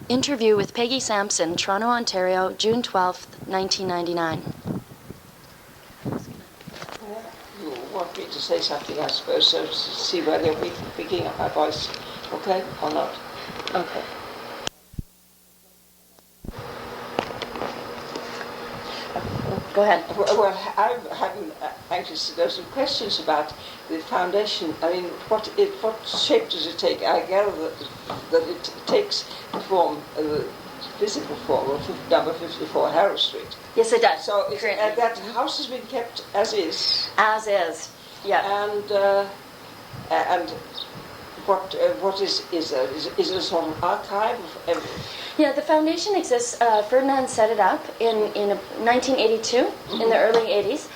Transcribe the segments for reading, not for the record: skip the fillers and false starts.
Interview with Peggy Sampson, Toronto, Ontario, June 12th, 1999. You want me to say something, I suppose, so to see whether we're picking up my voice, okay, or not? Okay. Go ahead. Well, I'm anxious to know some questions about the foundation. I mean, what shape does it take? I gather that it takes the form, the physical form of number 54 Harrow Street. Yes, it does. So that house has been kept as is. As is, yeah. And what is there? Is it a sort of archive of everything? Yeah, the foundation exists. Ferdinand set it up in 1982, in the early 80s,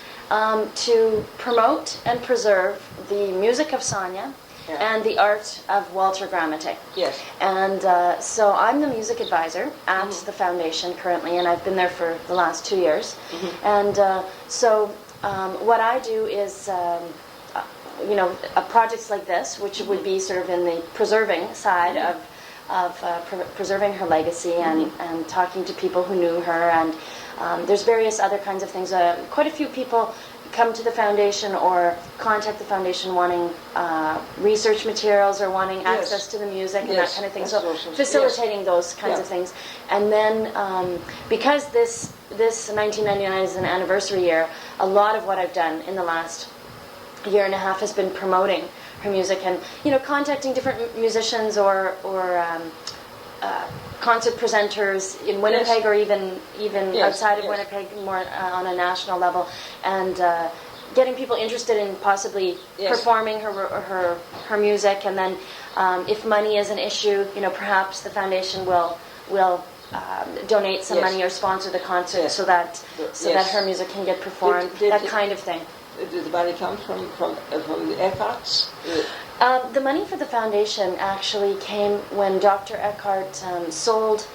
to promote and preserve the music of Sonia and the art of Walter Gramatté. Yes. And so I'm the music advisor at the foundation currently, and I've been there for the last 2 years. And so what I do is, projects like this, which would be sort of in the preserving side of preserving her legacy and talking to people who knew her, and there's various other kinds of things. Quite a few people come to the foundation or contact the foundation wanting research materials or wanting access to the music and that kind of thing. So facilitating those kinds of things. And then because this 1999 is an anniversary year, a lot of what I've done in the last year and a half has been promoting her music and contacting different musicians or concert presenters in Winnipeg or even outside of Winnipeg, more on a national level, and getting people interested in possibly performing her music. And then if money is an issue, perhaps the foundation will donate some money or sponsor the concert so that her music can get performed. That kind of thing. Did the money come from the Eckharts? The money for the foundation actually came when Dr. Eckhart sold.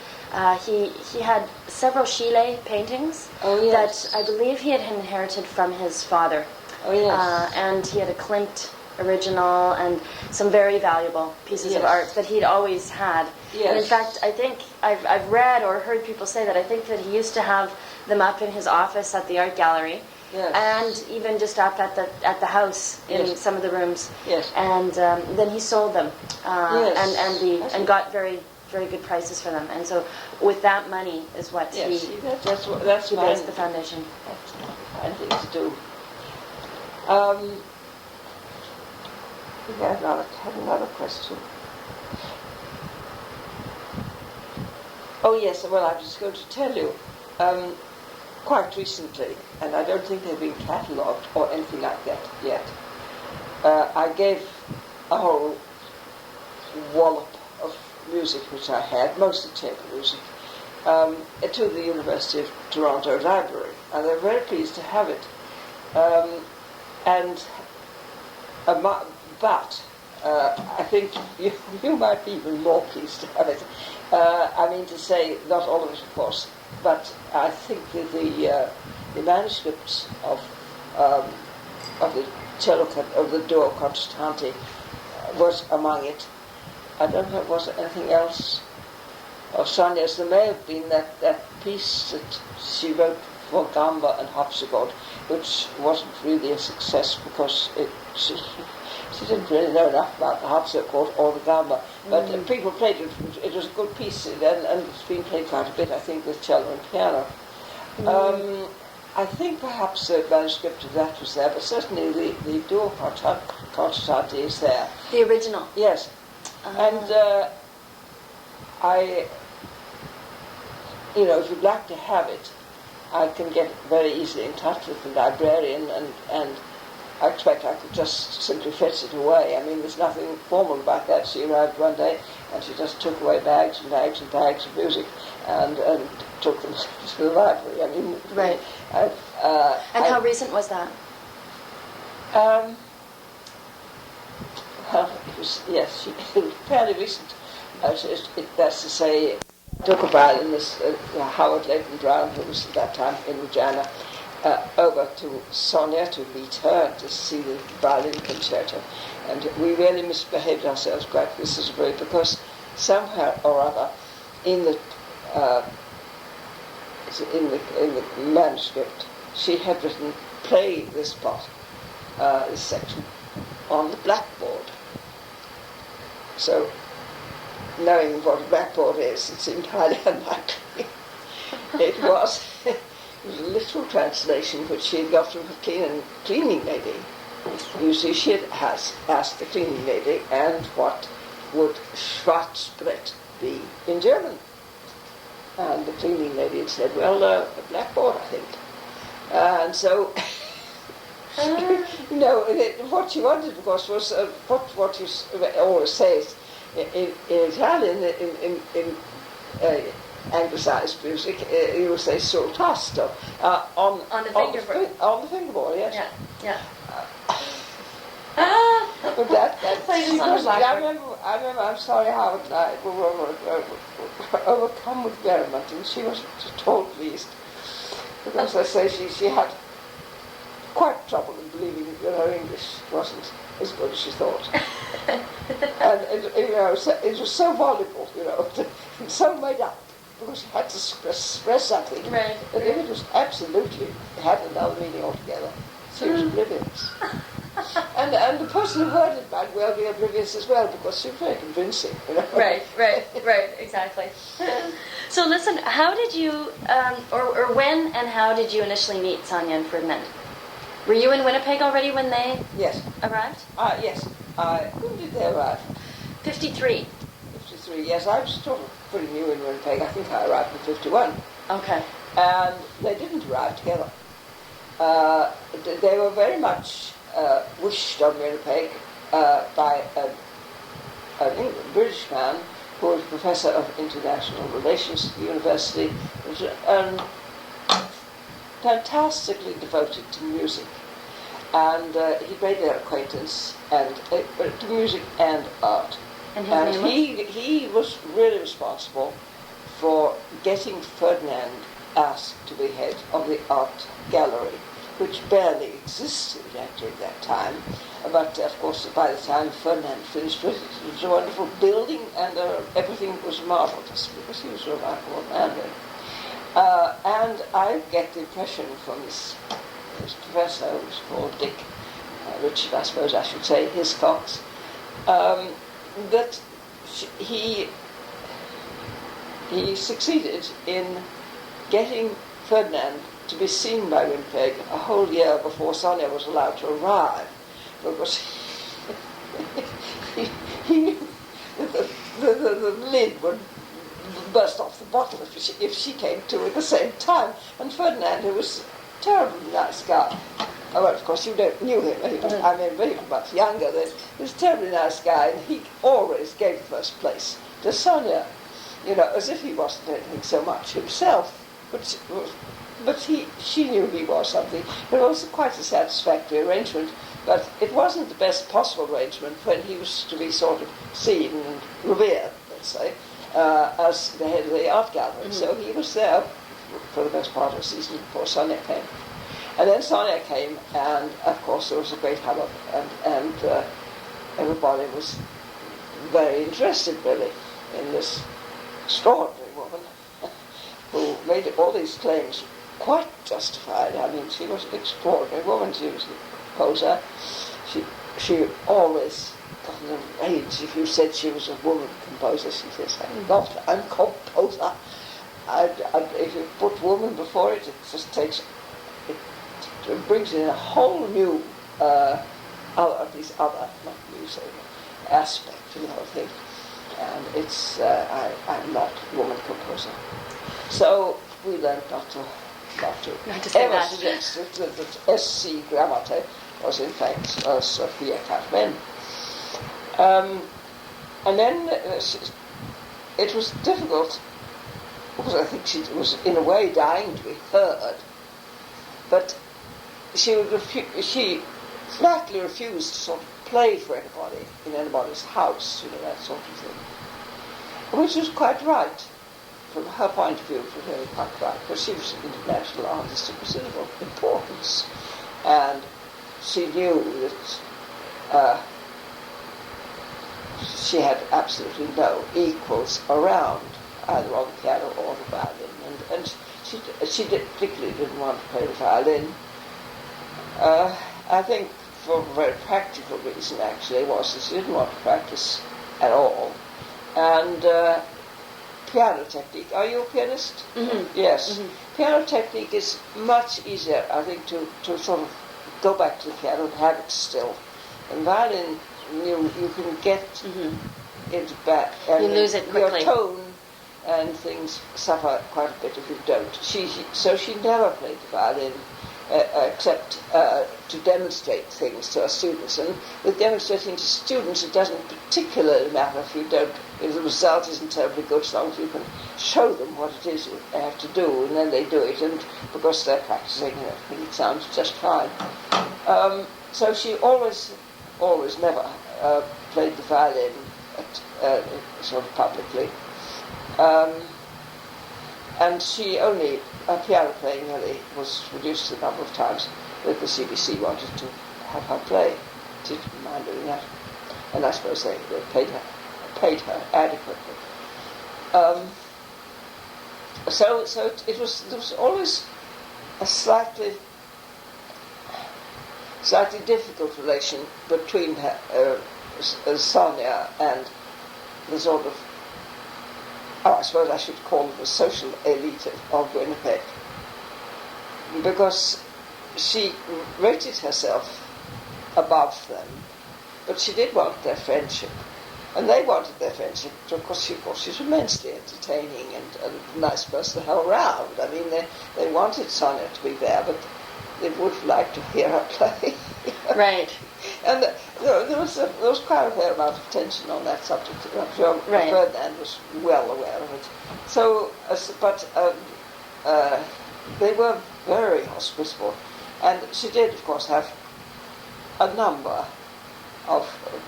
He had several Chile paintings that I believe he had inherited from his father. Oh yes. And he had a Klimt original and some very valuable pieces of art that he'd always had. Yes. And in fact, I think I've read or heard people say that I think that he used to have them up in his office at the art gallery. Yes. And even just up at the house in some of the rooms. Yes. And then he sold them, and got very very good prices for them. And so with that money is what he based the foundation. That's fine thing to do. I had another question. Oh yes. Well, I was going to tell you. Quite recently, and I don't think they've been catalogued or anything like that yet, I gave a whole wallop of music which I had, mostly chamber music, to the University of Toronto Library, and they're very pleased to have it. But I think you might be even more pleased to have it. I mean to say, not all of it, of course, but I think that the manuscripts of the cello of the duo concertante was among it. I don't know, was there anything else of Sonia's? There may have been that piece that she wrote for gamba and harpsichord, which wasn't really a success because she didn't really know enough about the harpsichord or the gamba, but people played it. It was a good piece, and it's been played quite a bit, I think, with cello and piano. I think perhaps the manuscript of that was there, but certainly the duo concertante is there. The original? Yes. And if you'd like to have it, I can get very easily in touch with the librarian, and I expect I could just simply fetch it away. I mean, there's nothing formal about that. She arrived one day and she just took away bags and bags and bags of music and took them to the library. I mean, right. And how recent was that? Well, it was fairly recent. That's to say, took a violinist, Howard Leighton Brown, who was at that time in Regina, over to Sonia to meet her and to see the violin concerto. And we really misbehaved ourselves quite considerably because somehow or other in the in the manuscript, she had written play this part, this section, on the blackboard. So, knowing what a blackboard is, it seemed highly unlikely. It was a literal translation which she had got from her cleaning lady. You see, she had asked the cleaning lady, and what would Schwarzbrett be in German? And the cleaning lady had said, well, a blackboard, I think. And so, what she wanted, of course, was what you always say in Italian, in anglicized music, you will say sul tasto, on the fingerboard. On the fingerboard, yes. Yeah. But that I remember, I'm sorry, Howard and I were overcome with merriment, and she was told pleased, because I say she had quite trouble in believing that her English wasn't as good as she thought. And it was so voluble, and so made up, because she had to express something. Right. That if it was absolutely had another meaning altogether, she was oblivious. And the person who heard it might well be oblivious as well, because she was very convincing. Right, exactly. So listen, how did you, or when and how did you initially meet Sonia and Ferdinand? Were you in Winnipeg already when they arrived? Yes. When did they arrive? 53. 53, yes. I was sort of pretty new in Winnipeg. I think I arrived in 51. Okay. And they didn't arrive together. They were very much wished on Winnipeg by a British man who was Professor of International Relations at the university, and fantastically devoted to music. And he made their acquaintance to music and art. And he was really responsible for getting Ferdinand asked to be head of the art gallery, which barely existed actually at that time. But of course, by the time Ferdinand finished with it, it was a wonderful building, and everything was marvelous, because he was a remarkable man. And I get the impression from this professor, who was called Dyck, Richard, I suppose I should say, Hiscox, that he succeeded in getting Ferdinand to be seen by Winnipeg a whole year before Sonia was allowed to arrive, because he knew that the lid would burst off the bottle if she came to at the same time. And Ferdinand, who was a terribly nice guy, well, of course you knew him, he was, very much younger then, he was a terribly nice guy, and he always gave first place to Sonia, as if he wasn't anything so much himself, but she knew he was something. It was quite a satisfactory arrangement, but it wasn't the best possible arrangement when he was to be sort of seen and revered, let's say, as the head of the art gallery. Mm-hmm. So he was there for the best part of the season before Sonia came. And then Sonia came, and of course there was a great hubbub, and everybody was very interested, really, in this extraordinary woman who made all these claims quite justified. I mean, she was an extraordinary woman. She was a composer. She always got in a rage if you said she was a woman composer. She says, I'm composer. If you put woman before it, it just takes, it brings in a whole new, not new, so aspect to the whole thing. And it's, I'm not a woman composer. So we learned not to ever suggest that Eckhardt-Gramatté was in fact Sophia Carmen. And then it was difficult, because I think she was in a way dying to be heard, but she flatly refused to sort of play for anybody in anybody's house, that sort of thing, which was quite right. From her point of view, it was really quite right, because she was an international artist of considerable importance, and she knew that she had absolutely no equals around. either on the piano or the violin, and she particularly didn't want to play the violin. I think for a very practical reason, actually, was that she didn't want to practice at all. And piano technique. Are you a pianist? Mm-hmm. Yes. Mm-hmm. Piano technique is much easier, I think, to sort of go back to the piano and have it still. And violin, you can get into back. And you lose it quickly. Your tone and things suffer quite a bit if you don't. So she never played the violin except to demonstrate things to her students. And with demonstrating to students, it doesn't particularly matter if the result isn't terribly good, as long as you can show them what it is they have to do, and then they do it, and because they're practicing, it sounds just fine. So she always never played the violin sort of publicly. And she only, piano playing really was reduced a number of times that the CBC wanted to have her play. She didn't mind doing that. And I suppose they paid her adequately. So there was always a slightly difficult relation between her, Sonia and the sort of, I suppose I should call it the social elite of Winnipeg, because she rated herself above them, but she did want their friendship, and they wanted their friendship because she's immensely entertaining and a nice person to have around. I mean, they wanted Sonia to be there, but they would like to hear her play. Right. And there was quite a fair amount of tension on that subject. I'm sure Right. Ferdinand was well aware of it. So, they were very hospitable, and she did, of course, have a number of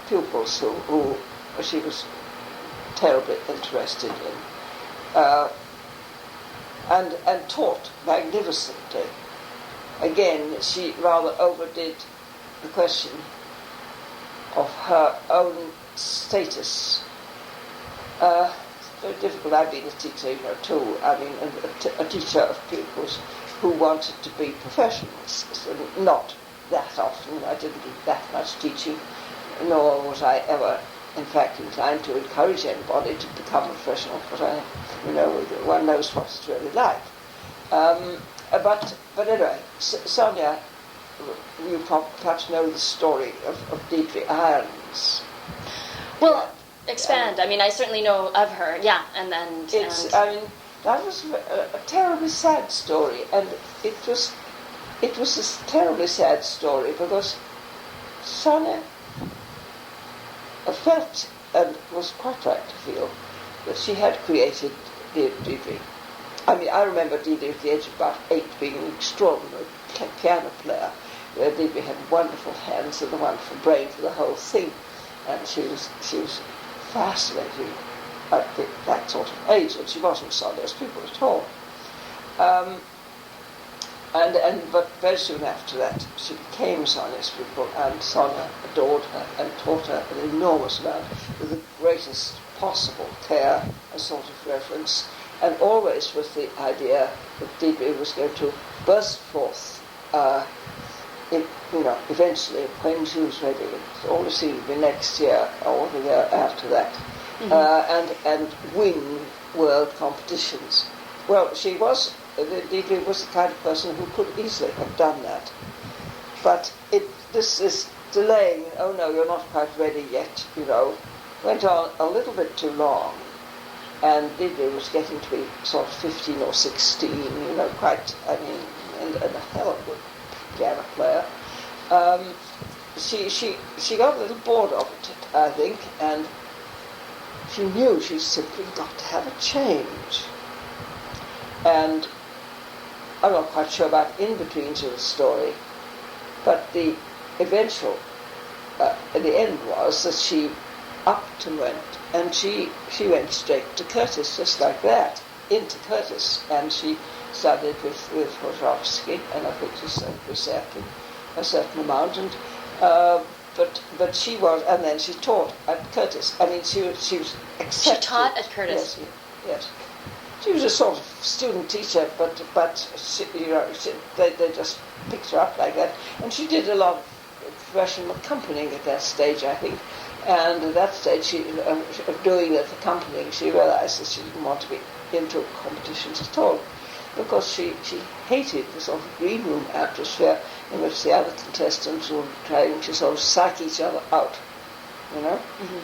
pupils who she was terribly interested in, and taught magnificently. Again, she rather overdid the question of her own status. It's very difficult. I've been a teacher, too. I mean, a teacher of pupils who wanted to be professionals. So not that often. I didn't do that much teaching, nor was I ever, in fact, inclined to encourage anybody to become a professional, because one knows what it's really like. But anyway, Sonia, you perhaps know the story of Dyck Irons. Well, expand. I mean, I certainly know of her. Yeah, and then. I mean, that was a terribly sad story, and it was a terribly sad story because Sonia felt, and was quite right to feel, that she had created Dyck. I mean, I remember Dyck at the age of about 8 being an extraordinary piano player, where Dyck had wonderful hands and a wonderful brain for the whole thing, and she was fascinating at that sort of age, and she wasn't Sonia's pupil at all. But very soon after that, she became Sonia's pupil, and Sonia adored her and taught her an enormous amount with the greatest possible care and sort of reverence, and always with the idea that Dyck was going to burst forth, eventually when she was ready. It always seemed to be next year or the year after that, and win world competitions. Well, Dyck was the kind of person who could easily have done that, but this delaying. Oh no, you're not quite ready yet. Went on a little bit too long. And Dyck was getting to be sort of 15 or 16, quite, and a hell of a good piano player. She got a little bored of it, I think, and she knew she simply got to have a change. And I'm not quite sure about in-betweens of the story, but the eventual, the end was that she upped and went, and she went straight to Curtis, just like that, into Curtis, and she studied with Wojciechowski, and I think she studied with a certain amount, and but she was, and then she taught at Curtis. I mean, she was accepted. She taught at Curtis. Yes, Yes. She was a sort of student teacher, but she, they just picked her up like that. And she did a lot of professional accompanying at that stage, I think. And at that stage of doing that accompanying, she realized that she didn't want to be into competitions at all, because she hated the sort of green room atmosphere in which the other contestants were trying to sort of psych each other out,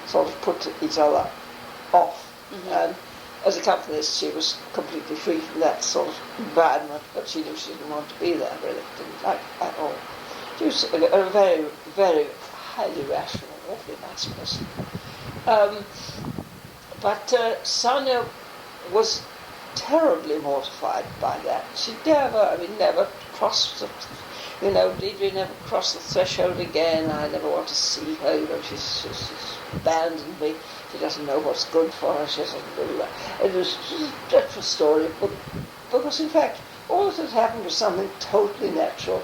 sort of put each other off. And as a accompanist, she was completely free from that sort of environment, but she knew she didn't want to be there, really, didn't like it at all. She was a very, very highly rational, awfully nice person. But Sonia was terribly mortified by that. She never crossed the, Deidre never crossed the threshold again. I never want to see her, she's abandoned me. She doesn't know what's good for her. She doesn't do that. It was a dreadful story, but because in fact all that had happened was something totally natural.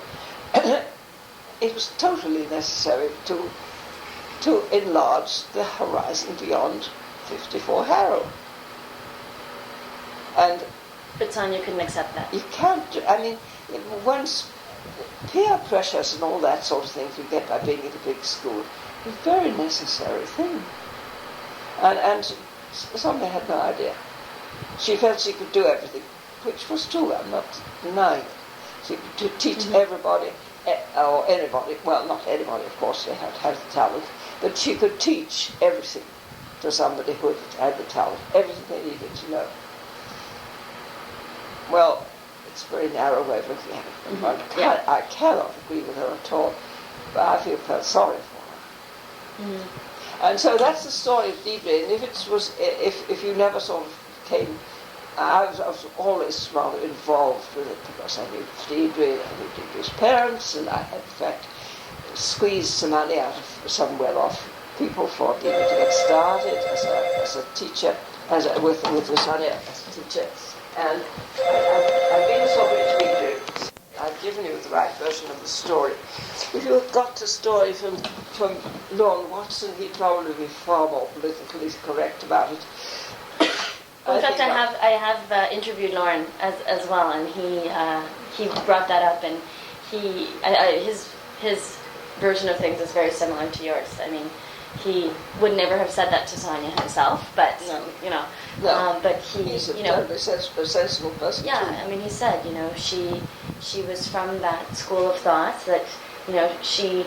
It was totally necessary to enlarge the horizon beyond 54 Harrow. But Sonia couldn't accept that. You can't. Once peer pressures and all that sort of thing you get by being in a big school, is a very necessary thing. And Sonia had no idea. She felt she could do everything, which was true. I'm not denying it. She could teach everybody, or anybody. Well, not anybody, of course. They had to have the talent, but she could teach everything to somebody who had the talent, everything they needed to know. Well, it's a very narrow way of looking at it. I cannot agree with her at all, but I felt sorry for her. And so that's the story of Deidre. And if you never sort of came, I was always rather involved with it, because I knew Deidre, I knew Deidre's parents, and I had in fact squeezed some money out of some well-off people for Deidre to get started as a teacher, with Sonia as a teacher. And I've been so rich, Deidre. I've given you the right version of the story. If you had got the story from Lorne Watson, he'd probably be far more politically correct about it. In fact, I have interviewed Lorne as well, and he brought that up, and his version of things is very similar to yours. I mean, he would never have said that to Sonia himself, but but he's a totally sensible person. Yeah, too. I mean, he said, she was from that school of thought that, she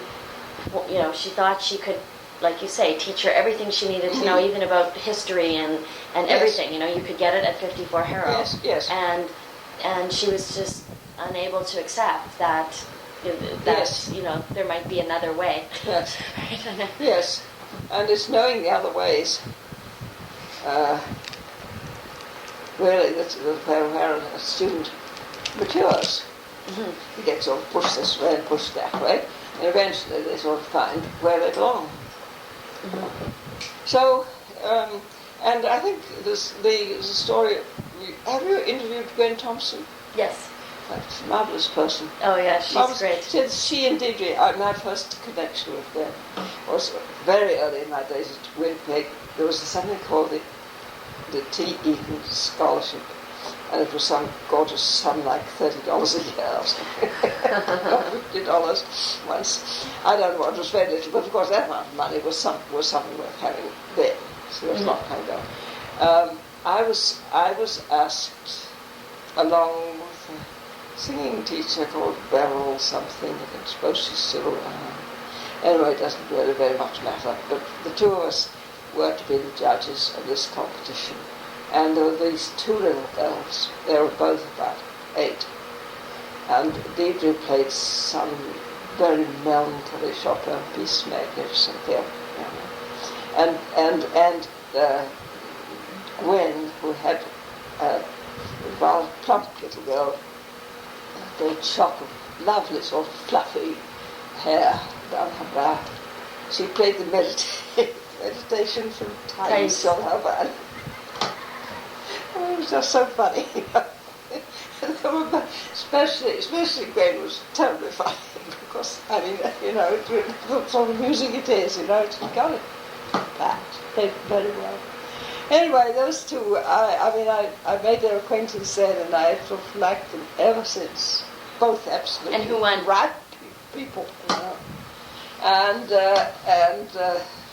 thought she could, like you say, teach her everything she needed to know, even about history and everything. You could get it at 54 Harrow. Yes. And she was just unable to accept that there might be another way. Yes. Yes. And it's knowing the other ways. Really, that where a student matures. He gets sort of pushed this way and pushed that way, and eventually they sort of find where they belong. So, and I think the story. Have you interviewed Gwen Thompson? Yes. That's a marvellous person. Oh yeah, she's great. She and Deidre, my first connection with them was very early in my days at Winnipeg. There was something called the T. Eaton Scholarship, and it was some gorgeous sum like $30 a year or something, or $50 once. I don't know what, it was very little, but of course that amount of money was something worth having then. So there was not kind of. I was asked, along with a singing teacher called Beryl something, I suppose she's still around. Anyway, it doesn't really very much matter, but the two of us were to be the judges of this competition. And there were these two little girls. They were both about 8. And Deidre played some very melancholy Chopin piece, magnificent piano. And Gwen, who had a rather plump little girl, a great shock of lovely sort of fluffy hair down her back. She played the meditation from Times on her back. It was just so funny. Especially Gwen was terribly funny because, what sort of music it is, it's got it. That played very well. Anyway, those two, I made their acquaintance then, and I sort of liked them ever since. Both absolutely. And who won? Right people, you know. And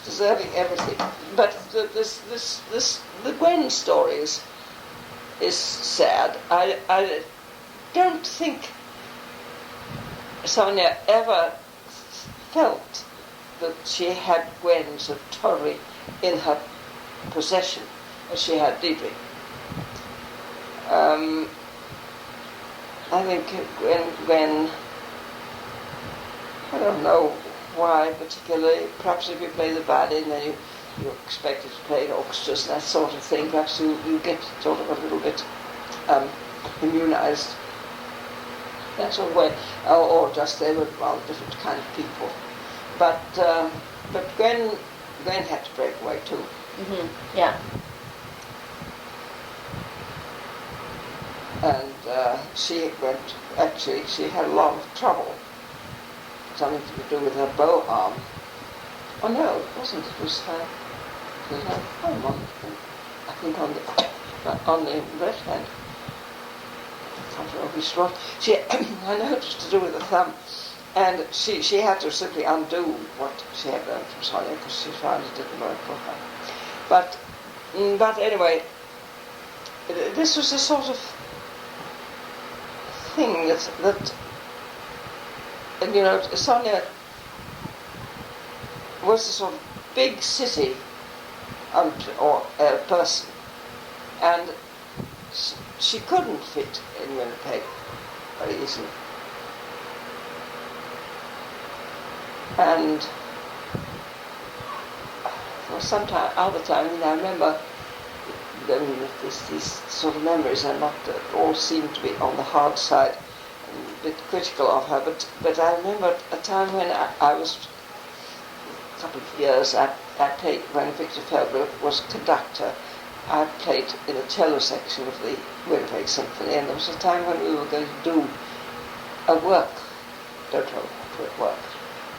deserving everything. But the Gwen story is sad. I don't think Sonia ever felt that she had Gwen so totally in her possession as she had Dyck. I think Gwen, I don't know why particularly, perhaps if you play the violin then you're expected to play in orchestras and that sort of thing, perhaps you get sort of a little bit immunized that sort of way, or just they were rather different kind of people. But Gwen had to break away too. Mm-hmm. Yeah. And she had a lot of trouble, something to do with her bow arm. Oh no, it wasn't. It was her thumb I think on the left hand. I can't remember which one. I know it was to do with the thumb. And she had to simply undo what she had learned from Sonia because she found it didn't work for her. But anyway, this was a sort of thing that and you know, Sonia was a sort of big city person, and she couldn't fit in Winnipeg very easily. And for some time, other time, I remember these sort of memories are not all seem to be on the hard side, and a bit critical of her. But I remember a time when I was a couple of years. I played when Victor Feldberg was conductor. I played in the cello section of the Winnipeg Symphony, and there was a time when we were going to do a work, don't know what work,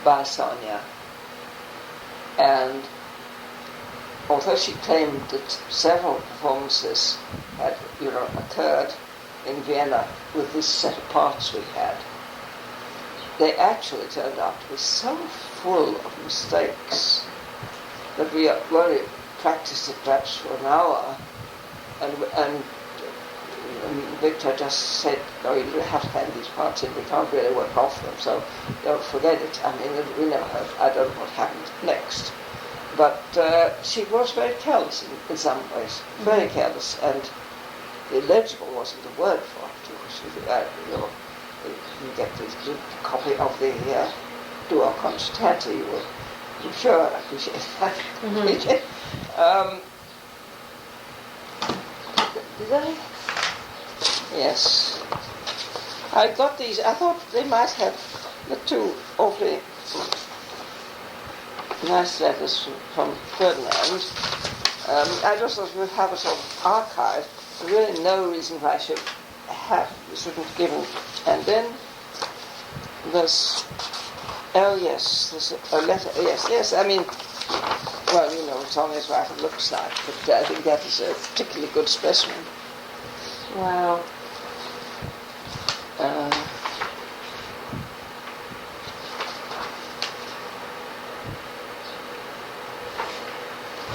by Sonia. And although she claimed that several performances had, occurred in Vienna with this set of parts we had, they actually turned out to be so full of mistakes that we only practiced it perhaps for an hour, and Victor just said, "No, you have to hand these parts in. We can't really work off them, so don't forget it." I mean, we never heard. I don't know what happened next, but she was very careless in some ways, very careless, and illegible wasn't the word for it. You get this copy of the Duo Concertante, you will, I'm sure, appreciate that. Did I? Yes. I got these. I thought they might have the two awfully nice letters from Ferdinand. I just thought we'd have a sort of archive. Really no reason why I shouldn't have given. And then there's, there's a letter. Yes, I mean, well, you know, it's always what it looks like, but I think that is a particularly good specimen. Wow.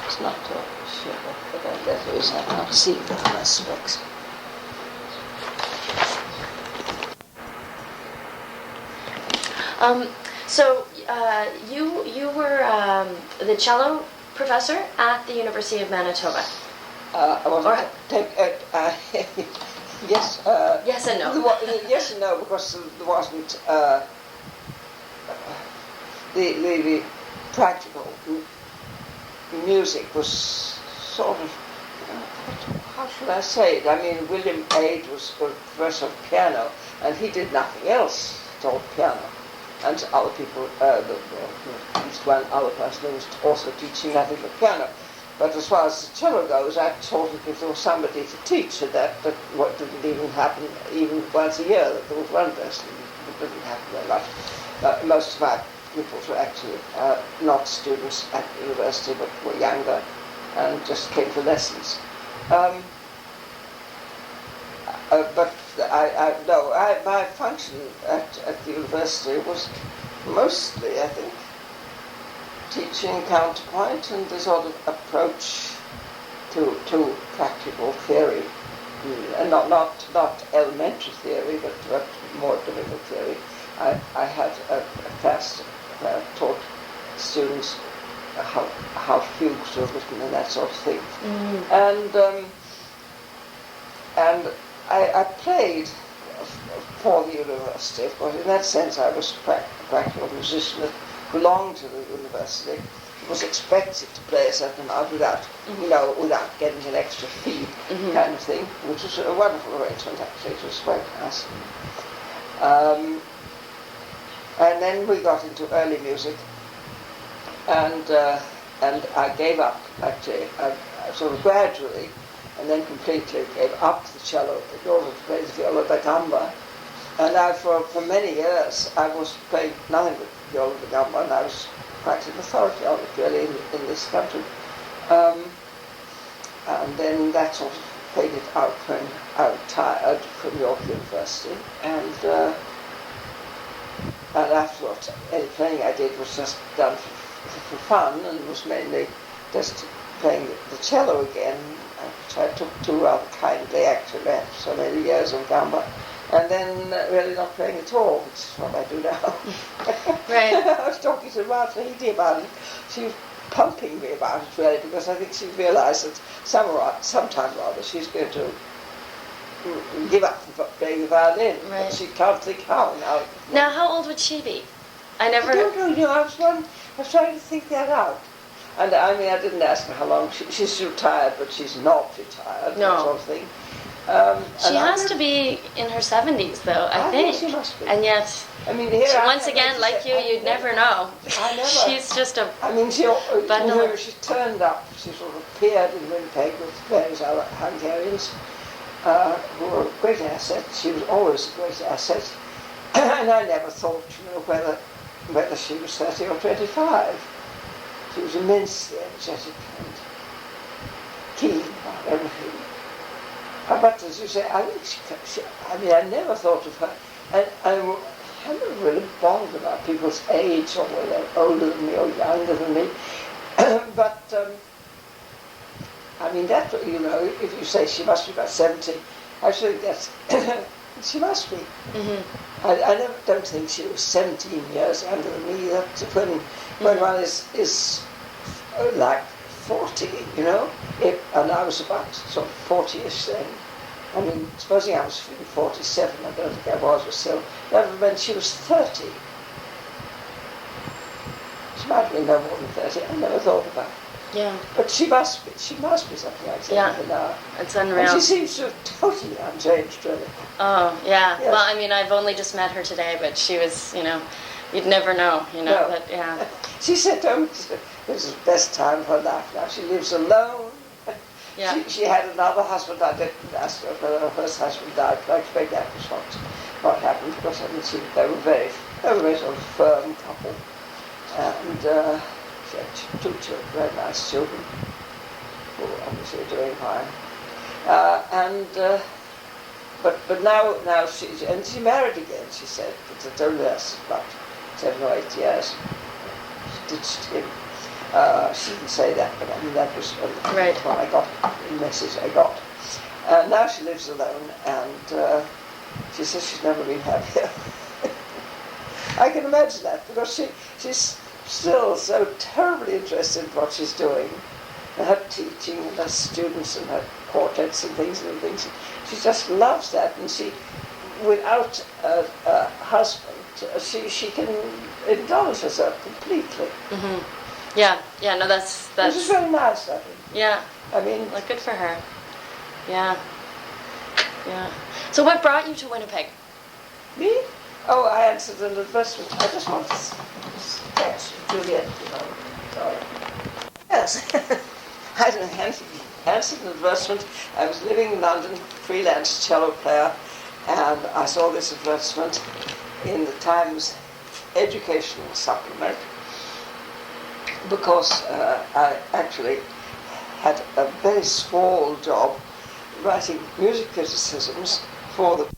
It's not sure, but that is, I can't see that my specs. So you were the cello professor at the University of Manitoba. I wasn't yes. Yes and no. Yes and no, because there wasn't the practical music was sort of, how should I say it? I mean, William Aid was a professor of piano, and he did nothing else, taught piano. And other people, at least one other person was also teaching nothing but piano. But as far as the cello goes, I thought if there was somebody to teach that what didn't even happen even once a year, that there was one person. It didn't happen very much. Most of our pupils were actually not students at the university, but were younger and just came for lessons. But my function at the university was mostly, I think, teaching counterpoint and the sort of approach to practical theory, and not elementary theory, but more difficult theory. I had a class where I taught students how fugues were written and that sort of thing, and I played for the university. Of course, in that sense, I was a practical musician that belonged to the university. Was expected to play a certain amount without getting an extra fee, kind of thing, which was a wonderful arrangement. Actually, it was very nice. And then we got into early music, and I gave up actually, I sort of gradually, and then completely gave up the cello in order to play the viola da gamba. And now for many years I was playing nothing but viola da gamba, and I was quite an authority on it really in this country. And then that sort of faded out when I retired from York University, and afterwards any playing I did was just done for fun, and was mainly just playing the cello again, which I took to rather kindly actually after so many years of gamba. And then really not playing at all, which is what I do now. Right. I was talking to Valerie about it. She was pumping me about it really, because I think she realised that sometime she's going to give up playing the violin. Right. But she can't think how now. Now, how old would she be? I don't know. I was trying to think that out. And I mean, I didn't ask her how long. She's retired, but she's not retired. No. That sort of thing. She has to be in her 70s, though, I think. She must be. And yet, I mean, here once again, like you'd never know. I never. She's just a I mean, she turned up. She sort of appeared in Winnipeg with various other Hungarians who were a great asset. She was always a great asset. And I never thought, whether she was 30 or 25. She was immensely energetic and keen about everything. But as you say, I think I never thought of her, and I never really bothered about people's age, or whether they're older than me or younger than me. But I mean, that, if you say she must be about 70, I think that's she must be. Mm-hmm. I don't think she was 17 years younger than me. That's when one is like 40, and I was about sort of 40-ish then. I mean, supposing I was 47, I don't think I was, but still, that meant she was 30. She might be no more than 30. I never thought about it. Yeah. But she must be something like 70 now. It's unreal. And she seems to have totally unchanged, really. Oh, yeah. Yes. Well, I mean, I've only just met her today, but she was, you'd never know, No. But, yeah. She said to me, this is the best time of her life now. She lives alone. Yeah. She had another husband. I didn't ask her whether her first husband died, but I expect that was what happened, because I mean, they were very sort of firm couple. And she had 2 children, very nice children, who were obviously doing fine. But now she married again, she said, but it only lasted about 7 or 8 years. She ditched him. She didn't say that, but I mean, that was right. What I got, the message I got. Now she lives alone, and she says she's never been happier. I can imagine that, because she's still so terribly interested in what she's doing, and her teaching, and her students, and her quartets and things. She just loves that, and she, without a husband, she can indulge herself completely. Mm-hmm. Yeah, no, that's... Which is very nice, I think. Yeah. I mean... Well, good for her. Yeah. So what brought you to Winnipeg? Me? Oh, I answered an advertisement. I just want to... Yes, Juliet, Sorry. Yes. I answered an advertisement. I was living in London, freelance cello player, and I saw this advertisement in the Times educational supplement, because I actually had a very small job writing music criticisms for the